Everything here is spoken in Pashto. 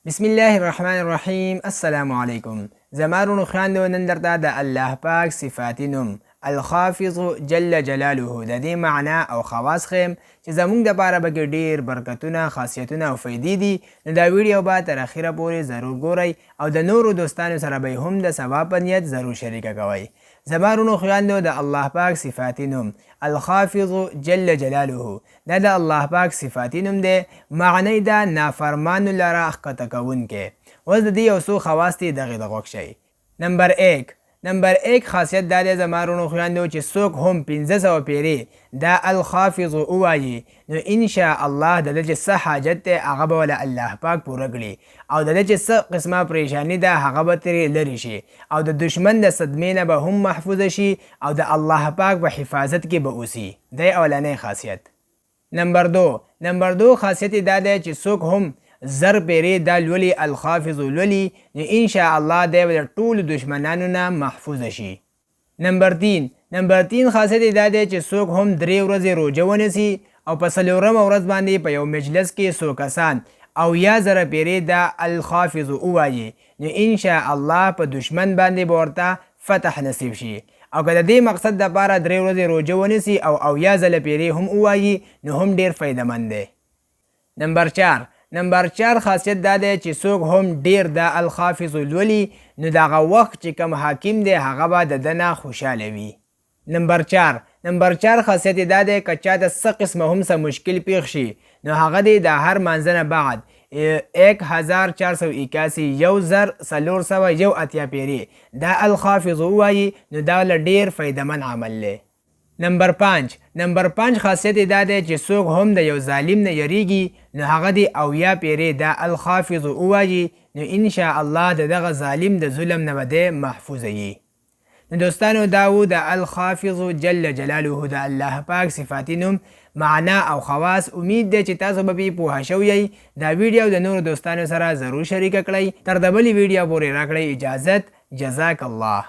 بسم الله الرحمن الرحیم. السلام علیکم. زمارونو خواندو نن درته د الله پاک صفاتی نوم الخافض جل جلاله د دې معنا او خواص خیم چې زمونږ دپاره به ډیر برکتونه، خاصیتونه او فیدې دي. نو دا ویډیو به تر اخره پورې ضرور ګورئ او د نورو دوستانو سره به هم د ثواب په نیت ضرور شریکه کوئ. زمارونو خواندو د الله پاک صفاتی نوم الخافض جل جلاله دا د الله پاک صفاتی نوم دی. معنی دا نافرمانو لره ښکته کوونکی. اوس د دې یو څو خواص دي، دغې ته غوږ شئ. نمبر 1 خاصیت دا دی زمارونو خویندو چې څوک هم 1500 پیرې دا الخافض ووایي نو انشاء الله د ده چې څه حاجت دی هغه به وله الله پاک پوره کړي او د ده چې څه قسمه پریشاني ده هغه به ترې لرې شي او د دشمن د صدمې نه به هم محفوظه شي او د الله پاک په حفاظت کې به اوسي. دی اولنی خاصیت. نمبر 2 خاصیت دا دی چې څوک هم زر پیرې دا لولي الخافض لولي نو انشاء الله دی به د ټولو دشمنانو نه محفوظ شي. نمبر 3 خاصیت دا دی چې څوک هم 3 ورځې روژه ونیسي او په 4مه ورځ باندې په یو مجلس کې څو کسان او یا زره پیرې دا الخافض ووایي نو انشاء الله په دشمن باندې به ورته فتح نصیب شي. او که د دې مقصد دپاره 3 ورځې روژه ونیسي او یا ځله پیرې هم ووایي نو هم ډیر فایدهمند دی. نمبر 4 خاصیت دا دی چې څوک هم ډیر دا الخافض لولي نو دغه وخت چې کوم حاکم دی هغه به د ده نه خوشحاله وي. نمبر 4 خاصیت دا دی که چاته څه قسمه هم څه مشکل پیښ شي نو هغه دی د هر مانځه نه بعد 1481 1481 پیرې دا الخافض ووایي نو دا له ډیر فایدهمند عمل دی. نمبر 5 خاصیت دا دی چې څوک هم د یو ظالم نه یریږي نو هغه دی اویا پیرې دا الخافض ووایي نو انشاء الله د دغه ظالم د ظلم نه به دی محفوظه وي. نو دوستانو دا و د الخافض جل جلاله د الله پاک صفاتی نوم معنا او خواص. امید دی چې تاسو به پې پوهه شوی. دا ویډیو د نورو دوستانو سره ضرور شریکه کړئ. تر د بلې ویډیو پورې راکړئ اجازت. جزاک الله.